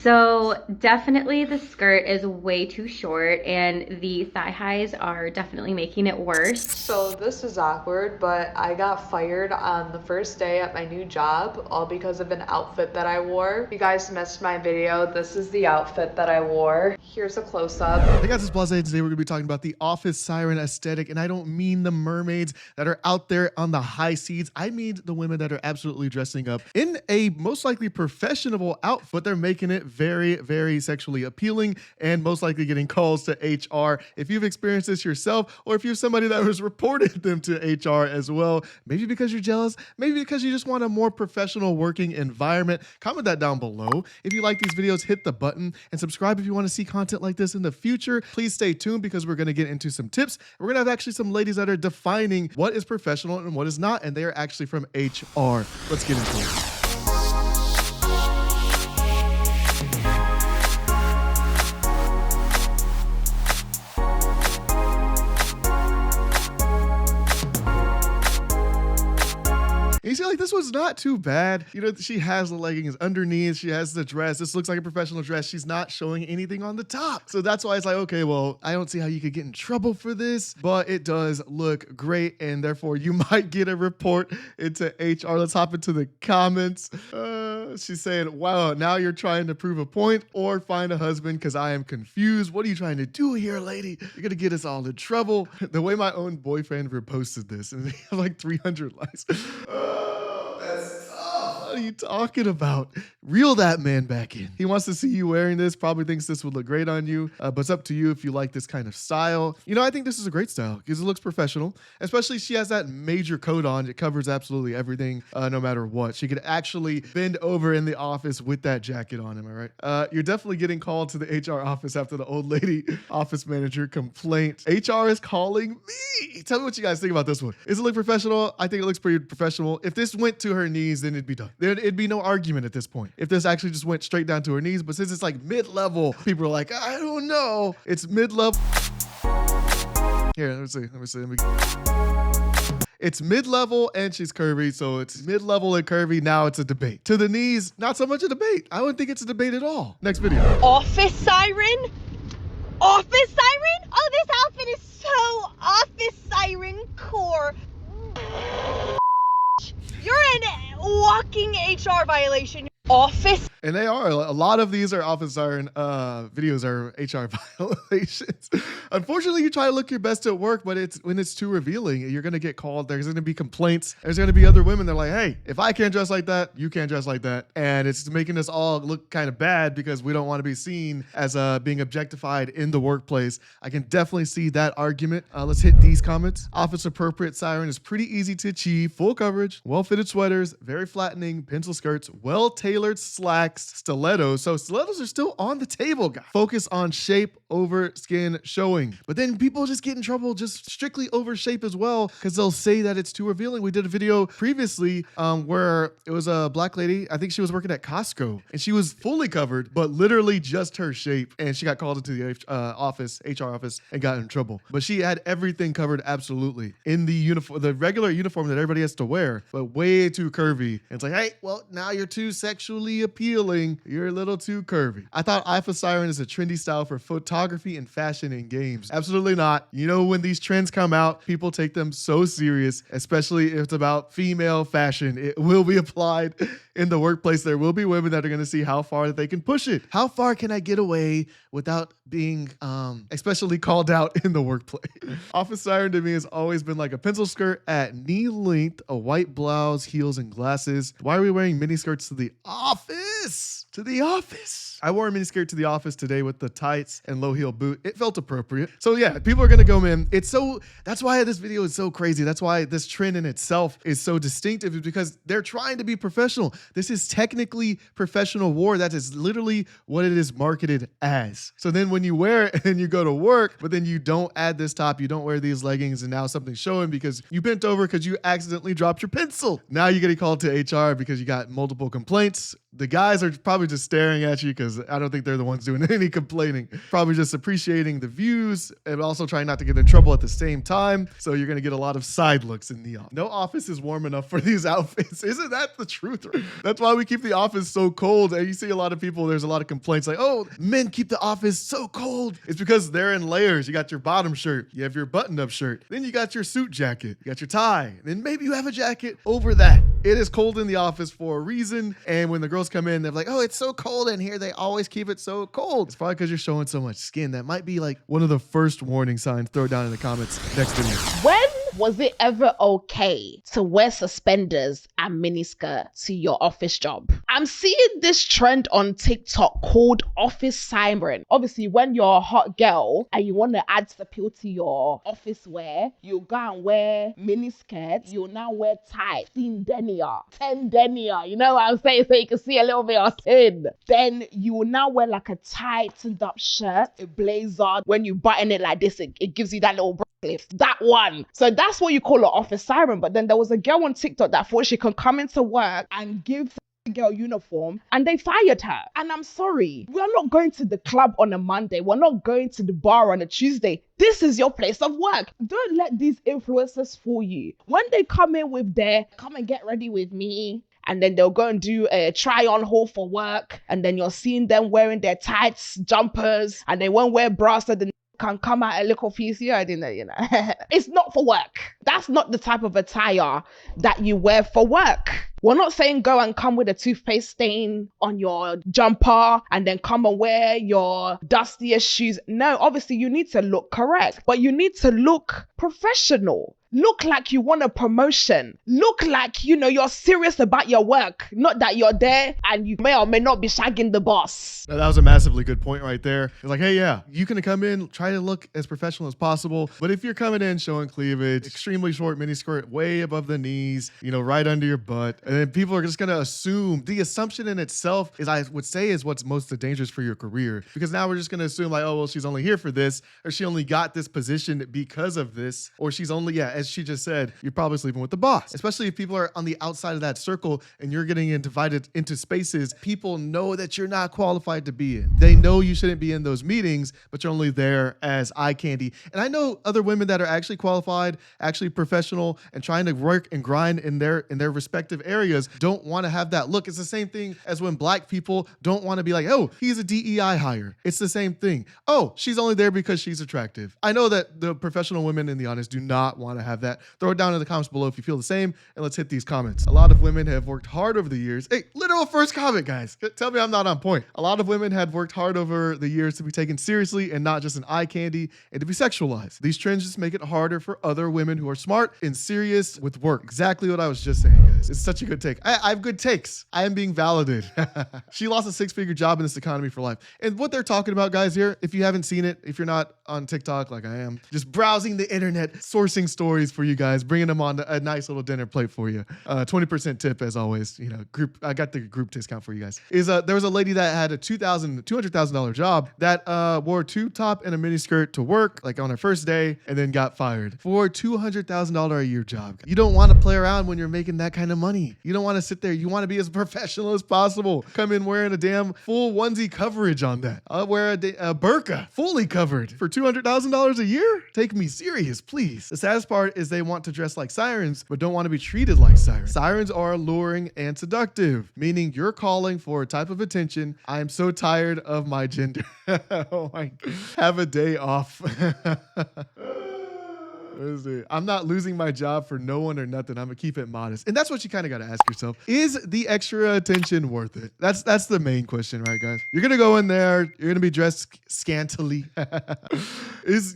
So definitely the skirt is way too short and the thigh highs are definitely making it worse. So this is awkward, but I got fired on the first day at my new job, all because of an outfit that I wore. If you guys missed my video, this is the outfit that I wore. Here's a close-up. Hey guys, it's Blahzaye. Today we're going to be talking about the office siren aesthetic, and I don't mean the mermaids that are out there on the high seas. I mean the women that are absolutely dressing up in a most likely professional outfit. They're making it very, very sexually appealing and most likely getting calls to HR. If you've experienced this yourself, or if you're somebody that has reported them to HR as well, maybe because you're jealous, maybe because you just want a more professional working environment, comment that down below. If you like these videos, hit the button and subscribe if you want to see content like this in the future. Please stay tuned because we're going to get into some tips. We're going to have actually some ladies that are defining what is professional and what is not, and they are actually from HR. Let's get into it. You see, like, this was not too bad. You know, she has the leggings underneath. She has the dress. This looks like a professional dress. She's not showing anything on the top. So that's why it's like, okay, well, I don't see how you could get in trouble for this, but it does look great. And therefore you might get a report into HR. Let's hop into the comments. She's saying, wow, now you're trying to prove a point or find a husband because I am confused. What are you trying to do here, lady? You're going to get us all in trouble. The way my own boyfriend reposted this, and they have like 300 likes. What are you talking about? Reel that man back in. He wants to see you wearing this, probably thinks this would look great on you, but it's up to you if you like this kind of style. You know, I think this is a great style because it looks professional, especially she has that major coat on. It covers absolutely everything, no matter what. She could actually bend over in the office with that jacket on, am I right? You're definitely getting called to the HR office after the old lady office manager complaint. HR is calling me. Tell me what you guys think about this one. Does it look professional? I think it looks pretty professional. If this went to her knees, then it'd be done. It'd be no argument at this point. If this actually just went straight down to her knees, but since it's like mid-level, people are like, I don't know. It's mid-level. Here, let me see. It's mid-level and she's curvy, so it's mid-level and curvy. Now it's a debate. To the knees, not so much a debate. I wouldn't think it's a debate at all. Next video. Office siren? Office siren? Oh, this outfit is so office siren core. You're an walking HR violation. Office. And they are. A lot of these are office siren videos are HR violations. Unfortunately, you try to look your best at work, but when it's too revealing, you're going to get called. There's going to be complaints. There's going to be other women that are like, hey, if I can't dress like that, you can't dress like that. And it's making us all look kind of bad because we don't want to be seen as being objectified in the workplace. I can definitely see that argument. Let's hit these comments. Office appropriate siren is pretty easy to achieve. Full coverage, well-fitted sweaters, very flattening, pencil skirts, well-tailored slacks, stilettos. So stilettos are still on the table, guys. Focus on shape over skin showing. But then people just get in trouble just strictly over shape as well because they'll say that it's too revealing. We did a video previously where it was a black lady. I think she was working at Costco and she was fully covered, but literally just her shape. And she got called into the HR office and got in trouble. But she had everything covered absolutely in the uniform, the regular uniform that everybody has to wear, but way too curvy. And it's like, hey, well, now you're too sexually appealing. You're a little too curvy. I thought office siren is a trendy style for photography and fashion and games. Absolutely not. You know, when these trends come out, people take them so serious, especially if it's about female fashion. It will be applied in the workplace. There will be women that are going to see how far that they can push it. How far can I get away without being especially called out in the workplace? Office siren to me has always been like a pencil skirt at knee length, a white blouse, heels, and glasses. Why are we wearing mini skirts to the office? To the office. I wore a miniskirt to the office today with the tights and low heel boot. It felt appropriate. So yeah, people are gonna go in. That's why this video is so crazy. That's why this trend in itself is so distinctive, is because they're trying to be professional. This is technically professional wear. That is literally what it is marketed as. So then when you wear it and you go to work, but then you don't add this top, you don't wear these leggings, and now something's showing because you bent over because you accidentally dropped your pencil. Now you're getting called to HR because you got multiple complaints. The guys are probably probably just staring at you because I don't think they're the ones doing any complaining. Probably just appreciating the views and also trying not to get in trouble at the same time. So you're going to get a lot of side looks in the office. No office is warm enough for these outfits. Isn't that the truth? That's why we keep the office so cold. And you see a lot of people, there's a lot of complaints like, oh, men keep the office so cold. It's because they're in layers. You got your bottom shirt, you have your button-up shirt, then you got your suit jacket, you got your tie, then maybe you have a jacket over that. It is cold in the office for a reason. And when the girls come in, they're like, oh, it's so cold in here. They always keep it so cold. It's probably because you're showing so much skin. That might be like one of the first warning signs. Throw it down in the comments next video. When was it ever okay to wear suspenders and miniskirt to your office job? I'm seeing this trend on TikTok called office siren. Obviously, when you're a hot girl and you want to add appeal to your office wear, you go and wear miniskirts. You'll now wear tights, 10 denier. You know what I'm saying? So you can see a little bit of skin. Then you will now wear like a tightened up shirt, a blazer. When you button it like this, it gives you that little lift. That one. So that's what you call an office siren. But then there was a girl on TikTok that thought she could come into work and give the girl uniform and they fired her. And I'm sorry, we're not going to the club on a Monday. We're not going to the bar on a Tuesday. This is your place of work. Don't let these influencers fool you. When they come in with their come and get ready with me, and then they'll go and do a try-on haul for work, and then you're seeing them wearing their tights, jumpers, and they won't wear bras so the can come out a little piece. I didn't know, you know. It's not for work. That's not the type of attire that you wear for work. We're not saying go and come with a toothpaste stain on your jumper and then come and wear your dustiest shoes. No, obviously you need to look correct, but you need to look professional. Look like you want a promotion. Look like, you know, you're serious about your work. Not that you're there and you may or may not be shagging the boss. Now, that was a massively good point right there. It's like, hey, yeah, you can come in, try to look as professional as possible. But if you're coming in showing cleavage, extremely short miniskirt, way above the knees, you know, right under your butt, and then people are just going to assume. The assumption in itself is, I would say, is what's most dangerous for your career. Because now we're just going to assume like, oh, well, she's only here for this, or she only got this position because of this, or she's only, yeah, as she just said, you're probably sleeping with the boss. Especially if people are on the outside of that circle and you're getting divided into spaces, people know that you're not qualified to be in. They know you shouldn't be in those meetings, but you're only there as eye candy. And I know other women that are actually qualified, actually professional, and trying to work and grind in their respective areas don't want to have that look. It's the same thing as when black people don't want to be like, oh, he's a DEI hire. It's the same thing. Oh, she's only there because she's attractive. I know that the professional women in the audience do not want to have that. Throw it down in the comments below if you feel the same, and let's hit these comments. A lot of women have worked hard over the years. Hey, literal first comment, guys. Tell me I'm not on point. A lot of women had worked hard over the years to be taken seriously and not just an eye candy and to be sexualized. These trends just make it harder for other women who are smart and serious with work. Exactly what I was just saying, guys. It's such a good take. I have good takes. I am being validated. She lost a six-figure job in this economy for life. And what they're talking about, guys, here, if you haven't seen it, if you're not on TikTok like I am, just browsing the internet, sourcing stories for you guys, bringing them on a nice little dinner plate for you. 20% tip as always. You know, I got the group discount for you guys. There was a lady that had a $200,000 job that wore a tube top and a mini skirt to work like on her first day and then got fired for a $200,000 a year job. You don't want to play around when you're making that kind of money. You don't want to sit there. You want to be as professional as possible. Come in wearing a damn full onesie coverage on that. I'll wear a burqa fully covered for $200,000 a year. Take me serious, please. The saddest part is they want to dress like sirens, but don't want to be treated like sirens. Sirens are alluring and seductive, meaning you're calling for a type of attention. I am so tired of my gender. Oh my, have a day off. I'm not losing my job for no one or nothing. I'm gonna keep it modest. And that's what you kind of got to ask yourself. Is the extra attention worth it? That's the main question, right, guys? You're gonna go in there, you're gonna be dressed scantily.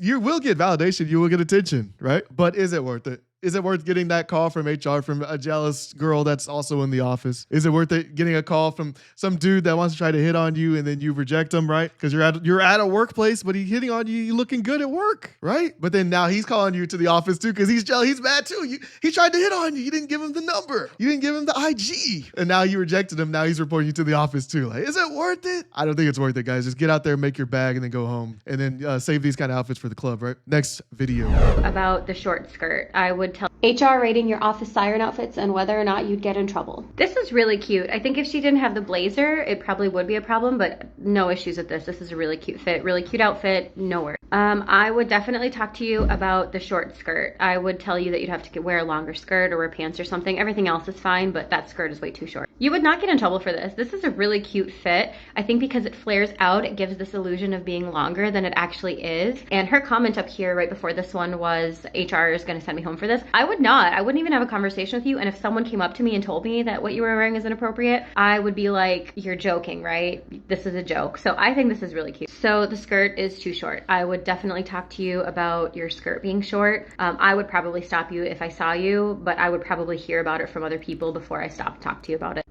You will get validation, you will get attention, right? But is it worth it? Is it worth getting that call from HR from a jealous girl that's also in the office? Is it worth it getting a call from some dude that wants to try to hit on you and then you reject him, right? Because you're at a workplace, but he's hitting on you, you're looking good at work, right? But then now he's calling you to the office too because he's jealous, he's mad too. He tried to hit on you. You didn't give him the number. You didn't give him the IG. And now you rejected him. Now he's reporting you to the office too. Like, is it worth it? I don't think it's worth it, guys. Just get out there, make your bag, and then go home. And then save these kind of outfits for the club, right? Next video. About the short skirt, I would tell HR rating your office siren outfits and whether or not you'd get in trouble. This is really cute. I think if she didn't have the blazer, it probably would be a problem, but no issues with this. This is a really cute fit, really cute outfit, no worries. I would definitely talk to you about the short skirt. I would tell you that you'd have to wear a longer skirt or wear pants or something. Everything else is fine, but that skirt is way too short. You would not get in trouble for this. This is a really cute fit. I think because it flares out, it gives this illusion of being longer than it actually is. And her comment up here right before this one was, HR is gonna send me home for this. I would not. I wouldn't even have a conversation with you. And if someone came up to me and told me that what you were wearing is inappropriate, I would be like, you're joking, right? This is a joke. So I think this is really cute. So the skirt is too short. I would definitely talk to you about your skirt being short. I would probably stop you if I saw you, but I would probably hear about it from other people before I stop to talk to you about it.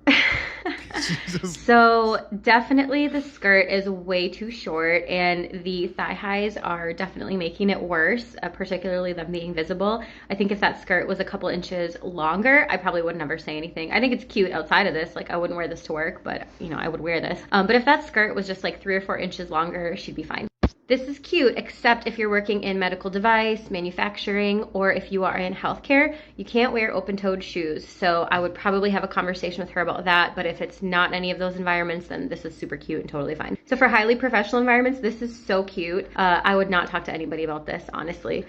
So definitely the skirt is way too short and the thigh highs are definitely making it worse, particularly them being visible. I think if that skirt was a couple inches longer, I probably would never say anything. I think it's cute outside of this. Like I wouldn't wear this to work, but you know, I would wear this. But if that skirt was just like 3 or 4 inches longer, she'd be fine. This is cute, except if you're working in medical device, manufacturing, or if you are in healthcare, you can't wear open-toed shoes. So I would probably have a conversation with her about that. But if it's not any of those environments, then this is super cute and totally fine. So for highly professional environments, this is so cute. I would not talk to anybody about this, honestly.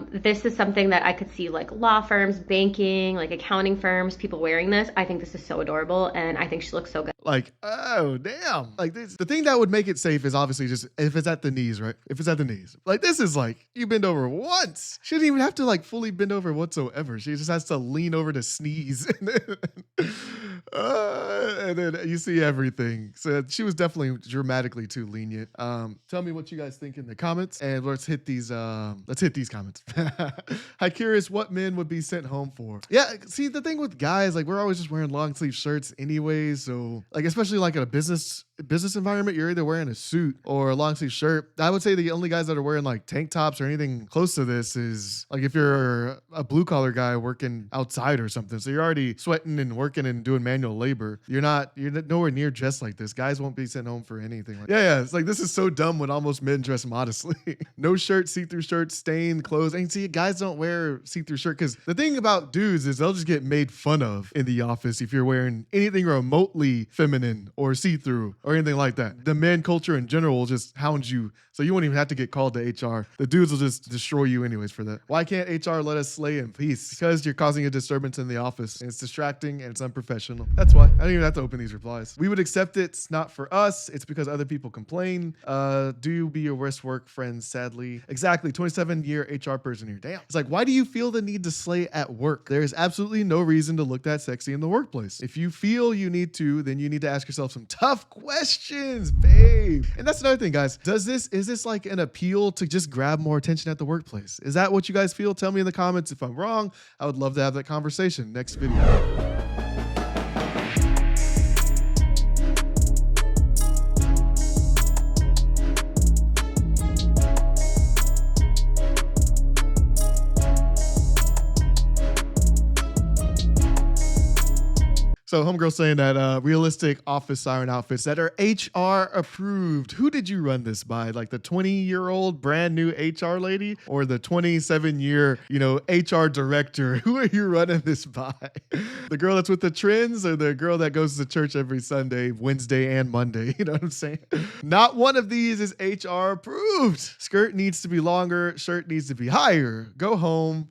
This is something that I could see like law firms, banking, like accounting firms, people wearing this. I think this is so adorable and I think she looks so good. Like, oh, damn. Like, this, the thing that would make it safe is obviously just if it's at the knees, right? If it's at the knees. Like, this is like, you bend over once. She didn't even have to, like, fully bend over whatsoever. She just has to lean over to sneeze. And then you see everything. So she was definitely dramatically too lenient. Tell me what you guys think in the comments. And let's hit these comments. Hi, curious what men would be sent home for. Yeah, see, the thing with guys, like, we're always just wearing long sleeve shirts anyways. So, like, especially like in a business environment, you're either wearing a suit or a long sleeve shirt. I would say the only guys that are wearing like tank tops or anything close to this is like if you're a blue collar guy working outside or something. So you're already sweating and working and doing manual labor. You're nowhere near dressed like this. Guys won't be sent home for anything. Yeah. It's like, this is so dumb when almost men dress modestly. No shirt, see-through shirts, stained clothes. And see, guys don't wear see-through shirt because the thing about dudes is they'll just get made fun of in the office if you're wearing anything remotely feminine or see-through or anything like that. The man culture in general will just hound you, so you won't even have to get called to HR. The dudes will just destroy you anyways for that. Why can't HR let us slay in peace? Because you're causing a disturbance in the office, and it's distracting and it's unprofessional. That's why. I don't even have to open these replies. We would accept it. It's not for us. It's because other people complain. Do you be your worst work friends, sadly? Exactly. 27-year HR person here. Damn. It's like, why do you feel the need to slay at work? There is absolutely no reason to look that sexy in the workplace. If you feel you need to, then you need to ask yourself some tough questions, babe. And that's another thing, guys. Is this like an appeal to just grab more attention at the workplace? Is that what you guys feel? Tell me in the comments if I'm wrong. I would love to have that conversation. Next video. So homegirl saying that realistic office siren outfits that are HR approved. Who did you run this by? Like the 20-year-old brand new HR lady or the 27-year, HR director? Who are you running this by? The girl that's with the trends or the girl that goes to church every Sunday, Wednesday and Monday? You know what I'm saying? Not one of these is HR approved. Skirt needs to be longer. Shirt needs to be higher. Go home.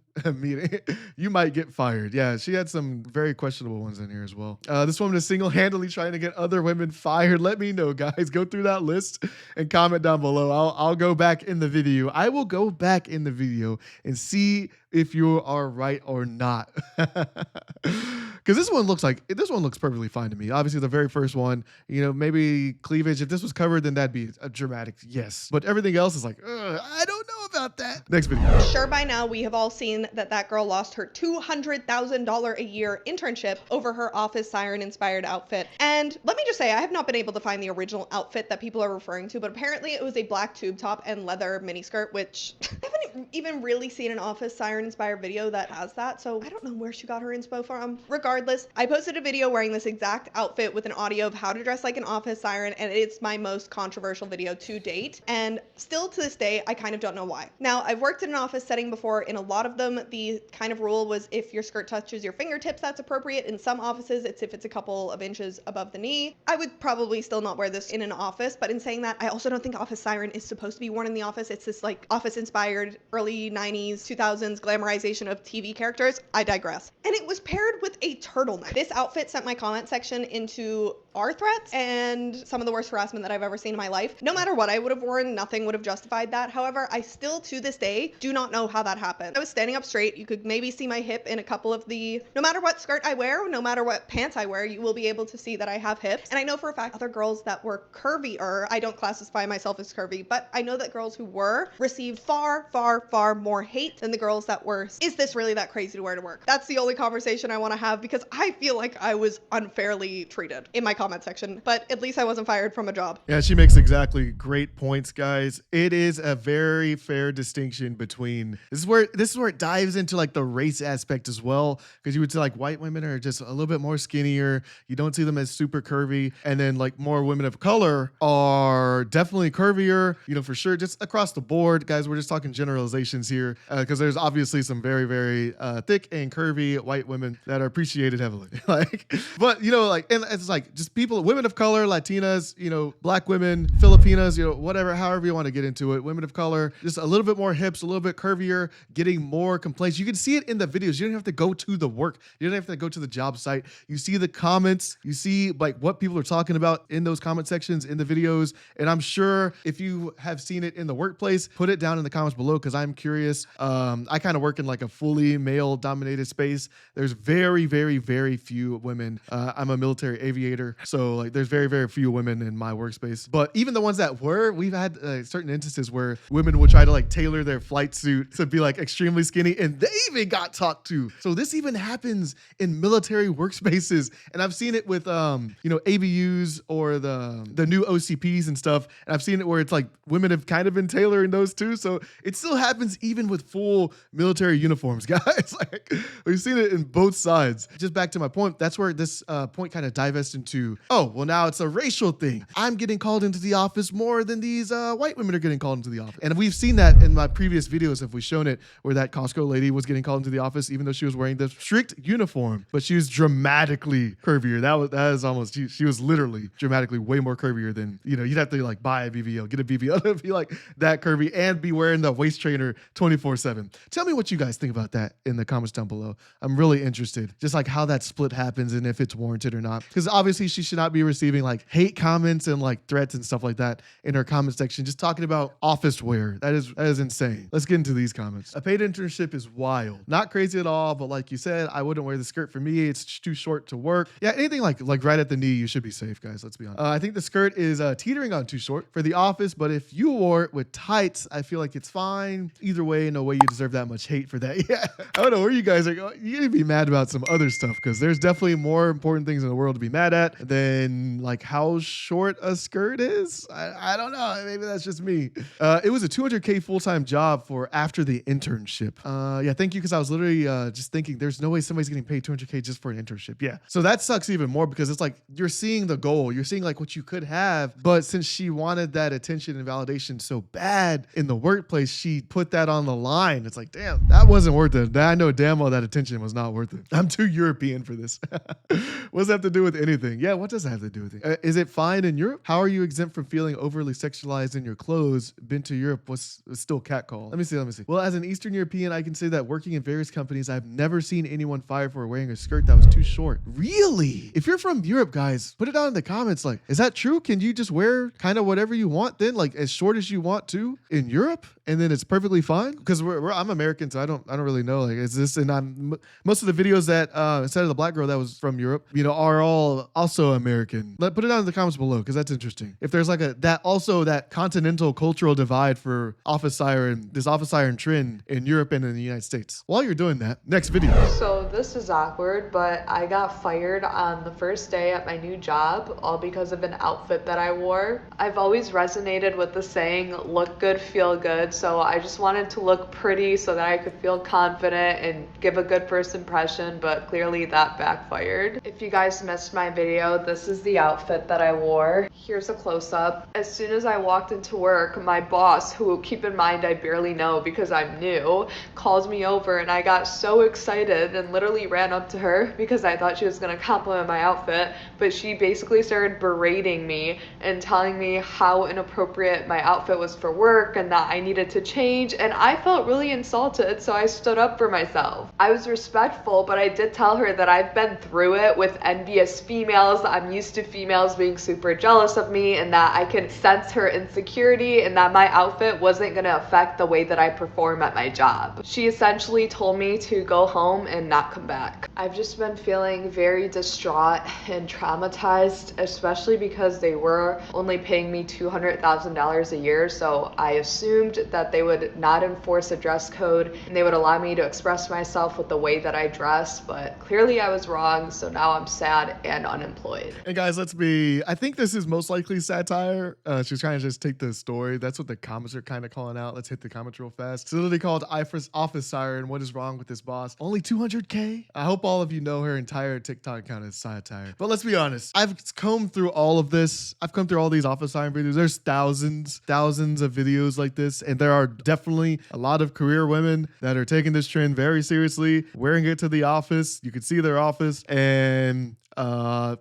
You might get fired. Yeah, she had some very questionable ones in here as well. This woman is single-handedly trying to get other women fired. Let me know, guys. Go through that list and comment down below. I'll go back in the video. I will go back in the video and see if you are right or not. Because this one looks perfectly fine to me. Obviously, the very first one, maybe cleavage. If this was covered, then that'd be a dramatic yes. But everything else is like, I don't know about that. Next video. Sure, by now we have all seen that girl lost her $200,000 a year internship over her office siren inspired outfit. And let me just say, I have not been able to find the original outfit that people are referring to, but apparently it was a black tube top and leather miniskirt, which I have haven't even really seen an Office Siren inspired video that has that, so I don't know where she got her inspo from. Regardless, I posted a video wearing this exact outfit with an audio of how to dress like an Office Siren, and it's my most controversial video to date, and still to this day, I kind of don't know why. Now, I've worked in an office setting before. In a lot of them, the kind of rule was if your skirt touches your fingertips, that's appropriate. In some offices, it's if it's a couple of inches above the knee. I would probably still not wear this in an office, but in saying that, I also don't think Office Siren is supposed to be worn in the office. It's this like office-inspired early 90s, 2000s glamorization of TV characters. I digress. And it was paired with a turtleneck. This outfit sent my comment section into R threats and some of the worst harassment that I've ever seen in my life. No matter what I would have worn, nothing would have justified that. However, I still to this day do not know how that happened. I was standing up straight. You could maybe see my hip in a couple of the, no matter what skirt I wear, no matter what pants I wear, you will be able to see that I have hips. And I know for a fact other girls that were curvier, I don't classify myself as curvy, but I know that girls who were received far, far, far more hate than the girls that were, is this really that crazy to wear to work? That's the only conversation I want to have because I feel like I was unfairly treated in my comment section, but at least I wasn't fired from a job. Yeah, she makes exactly great points, guys. It is a very fair distinction between this is where it dives into like the race aspect as well, because you would say like white women are just a little bit more skinnier. You don't see them as super curvy, and then like more women of color are definitely curvier, you know, for sure, just across the board, guys. We're just talking generalizations here because there's obviously some very, very thick and curvy white women that are appreciated heavily. Like, but you know, like, and it's like just people, women of color, Latinas, you know, black women, Filipinas, you know, whatever, however you want to get into it. Women of color, just a little bit more hips, a little bit curvier, getting more complaints. You can see it in the videos. You don't have to go to the work. You don't have to go to the job site. You see the comments. You see like what people are talking about in those comment sections in the videos. And I'm sure if you have seen it in the workplace, put it down in the comments below because I'm curious. I kind of work in like a fully male dominated space. There's very, very, very few women. I'm a military aviator. So like there's very, very few women in my workspace. But even the ones that were, we've had certain instances where women would try to like tailor their flight suit to be like extremely skinny and they even got talked to. So this even happens in military workspaces. And I've seen it with, you know, ABUs or the new OCPs and stuff. And I've seen it where it's like women have kind of been tailoring those too. So it still happens even with full military uniforms, guys. Like we've seen it in both sides. Just back to my point, that's where this point kind of divests into, oh, well, now it's a racial thing. I'm getting called into the office more than these white women are getting called into the office. And we've seen that in my previous videos, if we've shown it, where that Costco lady was getting called into the office, even though she was wearing the strict uniform, but she was dramatically curvier. That is almost, she was literally dramatically way more curvier than, you know, you'd have to like buy a BBL, get a BBL to be like that curvy and be wearing the waist trainer 24/7. Tell me what you guys think about that in the comments down below. I'm really interested, just like how that split happens and if it's warranted or not. Because obviously she should not be receiving like hate comments and like threats and stuff like that in her comment section, just talking about office wear. That is insane. Let's get into these comments. A paid internship is wild. Not crazy at all, but like you said, I wouldn't wear the skirt for me. It's too short to work. Yeah, anything like right at the knee, you should be safe, guys. Let's be honest. I think the skirt is teetering on too short for the office, but if you wore it with tights, I feel like it's fine. Either way, no way you deserve that much hate for that. Yeah, I don't know where you guys are going. You need to be mad about some other stuff because there's definitely more important things in the world to be mad at than like how short a skirt is. I don't know. Maybe that's just me. It was a $200K full-time job for after the internship. Yeah, thank you, because I was literally just thinking there's no way somebody's getting paid $200K just for an internship. Yeah, so that sucks even more because it's like you're seeing the goal. You're seeing like what you could have, but since she wanted that attention and validation so bad in the workplace, she put that on the line. It's like, damn, that wasn't worth it. I know damn well that attention was not worth it. I'm too European for this. What does that have to do with anything? Yeah, what does that have to do with it? Is it fine in Europe? How are you exempt from feeling overly sexualized in your clothes? Been to Europe was still catcall. Let me see. Well, as an Eastern European, I can say that working in various companies, I've never seen anyone fired for wearing a skirt that was too short. Really? If you're from Europe, guys, put it down in the comments. Like, is that true? Can you just wear kind of whatever you want then? Like as short as you want to in Europe? And then it's perfectly fine? Because I'm American, so I don't really know. Like, is this, and most of the videos that instead of the black girl that was from Europe, you know, are all also also American? Put it down in the comments below because that's interesting. If there's like that continental cultural divide for office siren, this office siren trend in Europe and in the United States. While you're doing that, next video. So this is awkward, but I got fired on the first day at my new job, all because of an outfit that I wore. I've always resonated with the saying, look good, feel good. So I just wanted to look pretty so that I could feel confident and give a good first impression, but clearly that backfired. If you guys missed my video, this is the outfit that I wore. Here's a close-up. As soon as I walked into work, my boss, who keep in mind I barely know because I'm new, called me over and I got so excited and literally ran up to her because I thought she was gonna compliment my outfit, but she basically started berating me and telling me how inappropriate my outfit was for work and that I needed to change, and I felt really insulted, so I stood up for myself. I was respectful, but I did tell her that I've been through it with envious females. I'm used to females being super jealous of me and that I could sense her insecurity and that my outfit wasn't gonna affect the way that I perform at my job. She essentially told me to go home and not come back. I've just been feeling very distraught and traumatized, especially because they were only paying me $200,000 a year, so I assumed that they would not enforce a dress code and they would allow me to express myself with the way that I dress, but clearly I was wrong, so now I'm sad and unemployed. And guys, I think this is most likely satire. She's trying to just take the story. That's what the comments are kind of calling out. Let's hit the comments real fast. It's literally called Office Siren. What is wrong with this boss? Only 200K? I hope all of you know her entire TikTok account is satire. But let's be honest. I've combed through all of this. I've come through all these Office Siren videos. There's thousands of videos like this. And there are definitely a lot of career women that are taking this trend very seriously, wearing it to the office. You can see their office and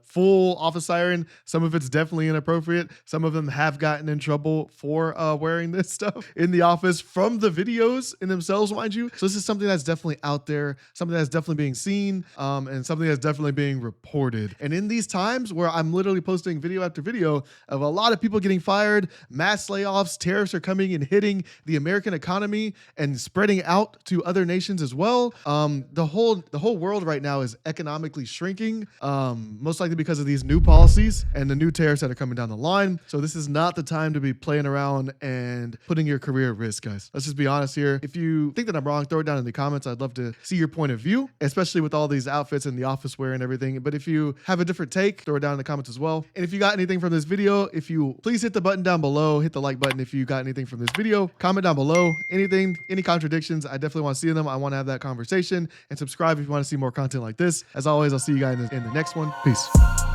full office siren. Some of it's definitely inappropriate. Some of them have gotten in trouble for wearing this stuff in the office from the videos in themselves, mind you. So this is something that's definitely out there, something that's definitely being seen, and something that's definitely being reported. And in these times where I'm literally posting video after video of a lot of people getting fired, mass layoffs, tariffs are coming and hitting the American economy and spreading out to other nations as well. The whole world right now is economically shrinking. Most likely because of these new policies and the new tariffs that are coming down the line. So this is not the time to be playing around and putting your career at risk, guys. Let's just be honest here. If you think that I'm wrong, throw it down in the comments. I'd love to see your point of view, especially with all these outfits and the office wear and everything. But if you have a different take, throw it down in the comments as well. And if you got anything from this video, please hit the button down below, hit the like button if you got anything from this video. Comment down below, any contradictions. I definitely want to see them. I want to have that conversation, and subscribe if you want to see more content like this. As always, I'll see you guys in the next one. Peace.